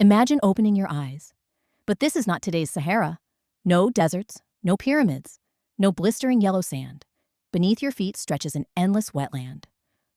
Imagine opening your eyes. But this is not today's Sahara. No deserts, no pyramids, no blistering yellow sand. Beneath your feet stretches an endless wetland.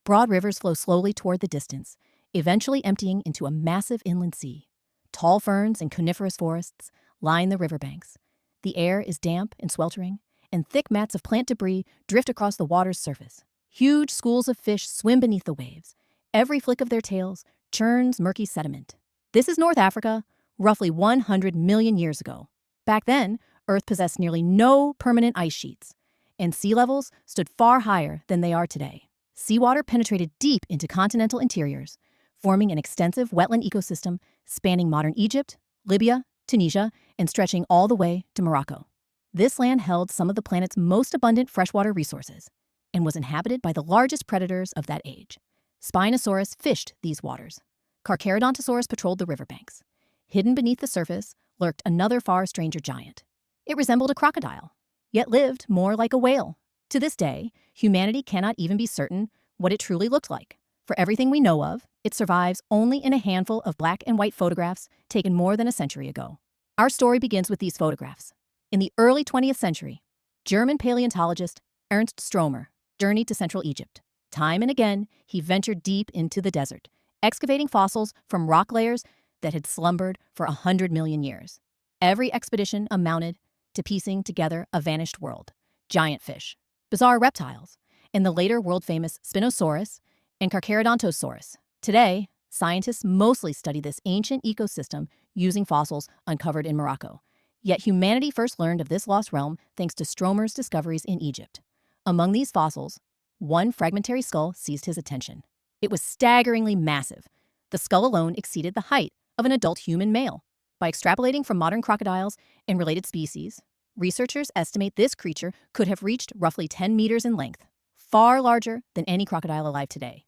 Broad rivers flow slowly toward the distance, eventually emptying into a massive inland sea. Tall ferns and coniferous forests line the riverbanks. The air is damp and sweltering, and thick mats of plant debris drift across the water's surface. Huge schools of fish swim beneath the waves. Every flick of their tails churns murky sediment. This is North Africa, roughly 100 million years ago. Back then, Earth possessed nearly no permanent ice sheets, and sea levels stood far higher than they are today. Seawater penetrated deep into continental interiors, forming an extensive wetland ecosystem spanning modern Egypt, Libya, Tunisia, and stretching all the way to Morocco. This land held some of the planet's most abundant freshwater resources and was inhabited by the largest predators of that age. Spinosaurus fished these waters. Carcharodontosaurus patrolled the riverbanks. Hidden beneath the surface lurked another far stranger giant. It resembled a crocodile, yet lived more like a whale. To this day, humanity cannot even be certain what it truly looked like. For everything we know of, it survives only in a handful of black and white photographs taken more than a century ago. Our story begins with these photographs. In the early 20th century, German paleontologist Ernst Stromer journeyed to Central Egypt. Time and again, he ventured deep into the desert, excavating fossils from rock layers that had slumbered for 100 million years. Every expedition amounted to piecing together a vanished world: giant fish, bizarre reptiles, and the later world-famous Spinosaurus and Carcharodontosaurus. Today, scientists mostly study this ancient ecosystem using fossils uncovered in Morocco. Yet humanity first learned of this lost realm thanks to Stromer's discoveries in Egypt. Among these fossils, one fragmentary skull seized his attention. It was staggeringly massive. The skull alone exceeded the height of an adult human male. By extrapolating from modern crocodiles and related species, researchers estimate this creature could have reached roughly 10 meters in length, far larger than any crocodile alive today.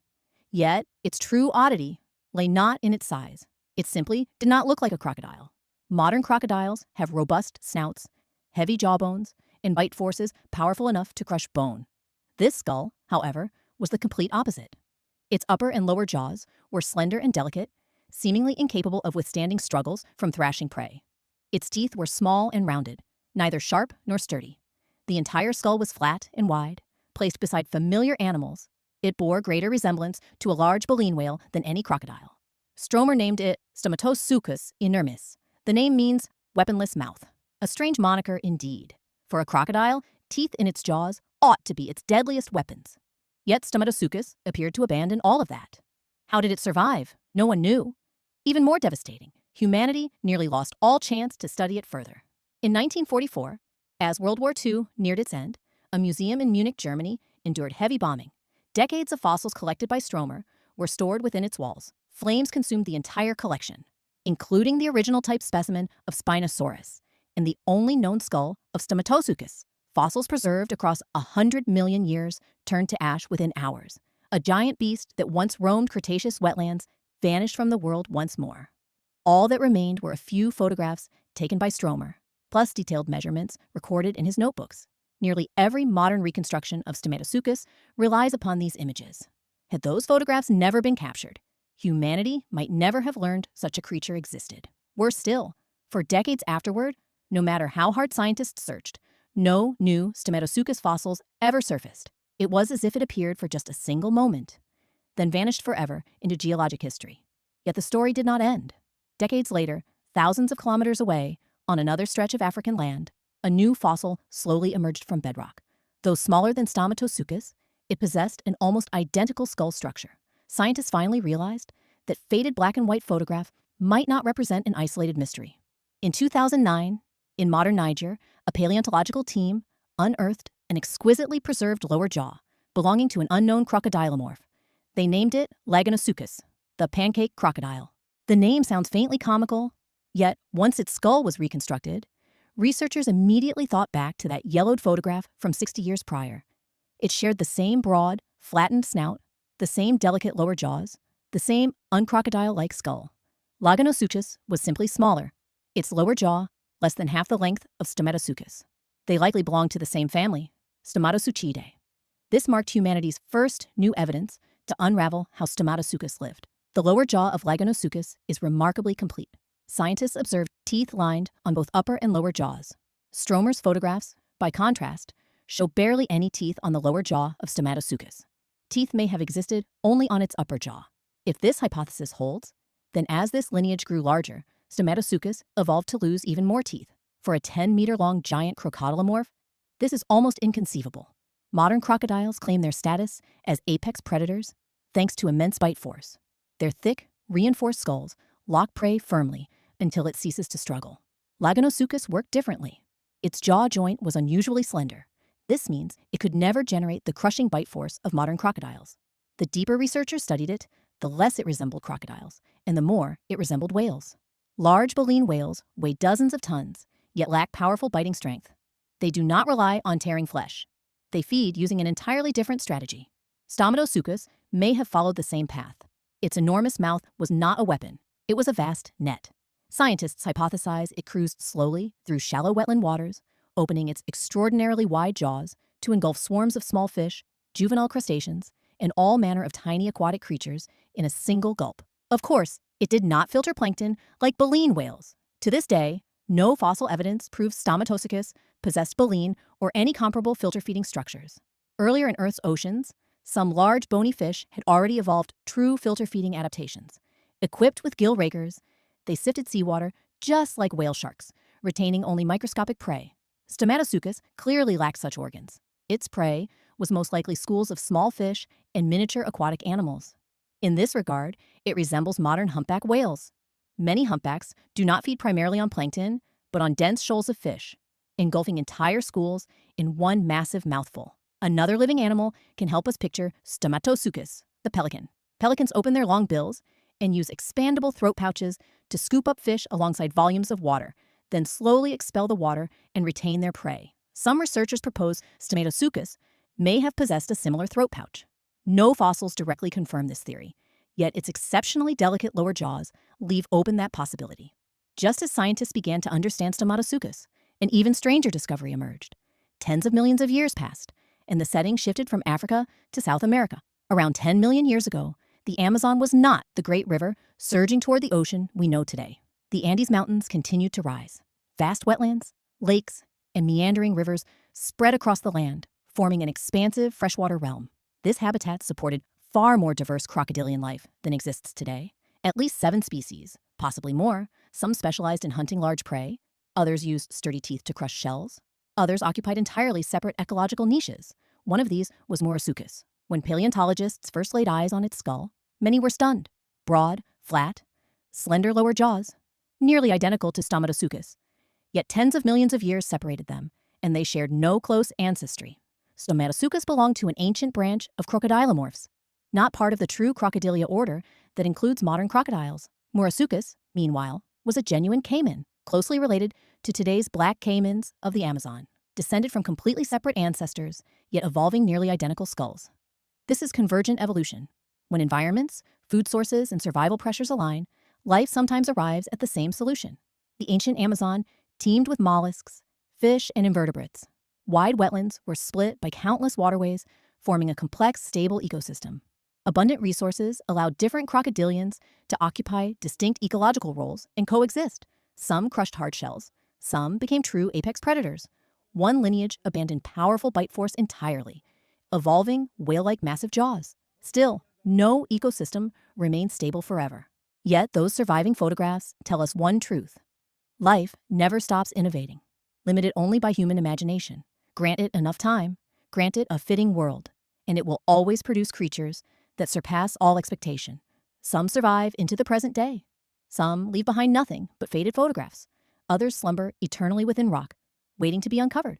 Yet, its true oddity lay not in its size. It simply did not look like a crocodile. Modern crocodiles have robust snouts, heavy jawbones, and bite forces powerful enough to crush bone. This skull, however, was the complete opposite. Its upper and lower jaws were slender and delicate, seemingly incapable of withstanding struggles from thrashing prey. Its teeth were small and rounded, neither sharp nor sturdy. The entire skull was flat and wide. Placed beside familiar animals, it bore greater resemblance to a large baleen whale than any crocodile. Stromer named it Stomatosuchus inermis. The name means weaponless mouth, a strange moniker indeed. For a crocodile, teeth in its jaws ought to be its deadliest weapons. Yet Stomatosuchus appeared to abandon all of that. How did it survive? No one knew. Even more devastating, humanity nearly lost all chance to study it further. In 1944, as World War II neared its end, a museum in Munich, Germany, endured heavy bombing. Decades of fossils collected by Stromer were stored within its walls. Flames consumed the entire collection, including the original type specimen of Spinosaurus and the only known skull of Stomatosuchus. Fossils preserved across 100 million years turned to ash within hours. A giant beast that once roamed Cretaceous wetlands vanished from the world once more. All that remained were a few photographs taken by Stromer, plus detailed measurements recorded in his notebooks. Nearly every modern reconstruction of Stomatosuchus relies upon these images. Had those photographs never been captured, humanity might never have learned such a creature existed. Worse still, for decades afterward, no matter how hard scientists searched, no new Stomatosuchus fossils ever surfaced. It was as if it appeared for just a single moment, then vanished forever into geologic history. Yet the story did not end. Decades later, thousands of kilometers away, on another stretch of African land, a new fossil slowly emerged from bedrock. Though smaller than Stomatosuchus, it possessed an almost identical skull structure. Scientists finally realized that faded black and white photograph might not represent an isolated mystery. In 2009, in modern Niger, a paleontological team unearthed an exquisitely preserved lower jaw belonging to an unknown crocodilomorph. They named it Laganosuchus, the pancake crocodile. The name sounds faintly comical, yet once its skull was reconstructed, researchers immediately thought back to that yellowed photograph from 60 years prior. It shared the same broad, flattened snout, the same delicate lower jaws, the same uncrocodile-like skull. Laganosuchus was simply smaller, its lower jaw less than half the length of Stomatosuchus. They likely belonged to the same family, Stomatosuchidae. This marked humanity's first new evidence to unravel how Stomatosuchus lived. The lower jaw of Stomatosuchus is remarkably complete. Scientists observed teeth lined on both upper and lower jaws. Stromer's photographs, by contrast, show barely any teeth on the lower jaw of Stomatosuchus. Teeth may have existed only on its upper jaw. If this hypothesis holds, then as this lineage grew larger, Stomatosuchus evolved to lose even more teeth. For a 10-meter-long giant crocodilomorph, this is almost inconceivable. Modern crocodiles claim their status as apex predators thanks to immense bite force. Their thick, reinforced skulls lock prey firmly until it ceases to struggle. Stomatosuchus worked differently. Its jaw joint was unusually slender. This means it could never generate the crushing bite force of modern crocodiles. The deeper researchers studied it, the less it resembled crocodiles, and the more it resembled whales. Large baleen whales weigh dozens of tons, yet lack powerful biting strength. They do not rely on tearing flesh. They feed using an entirely different strategy. Stomatosuchus may have followed the same path. Its enormous mouth was not a weapon. It was a vast net. Scientists hypothesize it cruised slowly through shallow wetland waters, opening its extraordinarily wide jaws to engulf swarms of small fish, juvenile crustaceans, and all manner of tiny aquatic creatures in a single gulp. Of course, it did not filter plankton like baleen whales. To this day, no fossil evidence proves Stomatosuchus possessed baleen or any comparable filter-feeding structures. Earlier in Earth's oceans, some large bony fish had already evolved true filter-feeding adaptations. Equipped with gill rakers, they sifted seawater just like whale sharks, retaining only microscopic prey. Stomatosuchus clearly lacked such organs. Its prey was most likely schools of small fish and miniature aquatic animals. In this regard, it resembles modern humpback whales. Many humpbacks do not feed primarily on plankton, but on dense shoals of fish, engulfing entire schools in one massive mouthful. Another living animal can help us picture Stomatosuchus, the pelican. Pelicans open their long bills and use expandable throat pouches to scoop up fish alongside volumes of water, then slowly expel the water and retain their prey. Some researchers propose Stomatosuchus may have possessed a similar throat pouch. No fossils directly confirm this theory, yet its exceptionally delicate lower jaws leave open that possibility. Just as scientists began to understand Stomatosuchus, an even stranger discovery emerged. Tens of millions of years passed, and the setting shifted from Africa to South America. Around 10 million years ago, the Amazon was not the great river surging toward the ocean we know today. The Andes Mountains continued to rise. Vast wetlands, lakes, and meandering rivers spread across the land, forming an expansive freshwater realm. This habitat supported far more diverse crocodilian life than exists today. At least 7 species, possibly more. Some specialized in hunting large prey. Others used sturdy teeth to crush shells. Others occupied entirely separate ecological niches. One of these was Morasuchus. When paleontologists first laid eyes on its skull, many were stunned. Broad, flat, slender lower jaws, nearly identical to Stomatosuchus. Yet tens of millions of years separated them, and they shared no close ancestry. Stomatosuchus belonged to an ancient branch of crocodilomorphs, not part of the true Crocodilia order that includes modern crocodiles. Morasuchus, meanwhile, was a genuine caiman, closely related to today's black caimans of the Amazon, descended from completely separate ancestors, yet evolving nearly identical skulls. This is convergent evolution. When environments, food sources, and survival pressures align, life sometimes arrives at the same solution. The ancient Amazon teemed with mollusks, fish, and invertebrates. Wide wetlands were split by countless waterways, forming a complex, stable ecosystem. Abundant resources allowed different crocodilians to occupy distinct ecological roles and coexist. Some crushed hard shells. Some became true apex predators. One lineage abandoned powerful bite force entirely, evolving whale-like massive jaws. Still, no ecosystem remains stable forever. Yet those surviving photographs tell us one truth. Life never stops innovating, limited only by human imagination. Grant it enough time, grant it a fitting world, and it will always produce creatures that surpass all expectation. Some survive into the present day. Some leave behind nothing but faded photographs. Others slumber eternally within rock, waiting to be uncovered.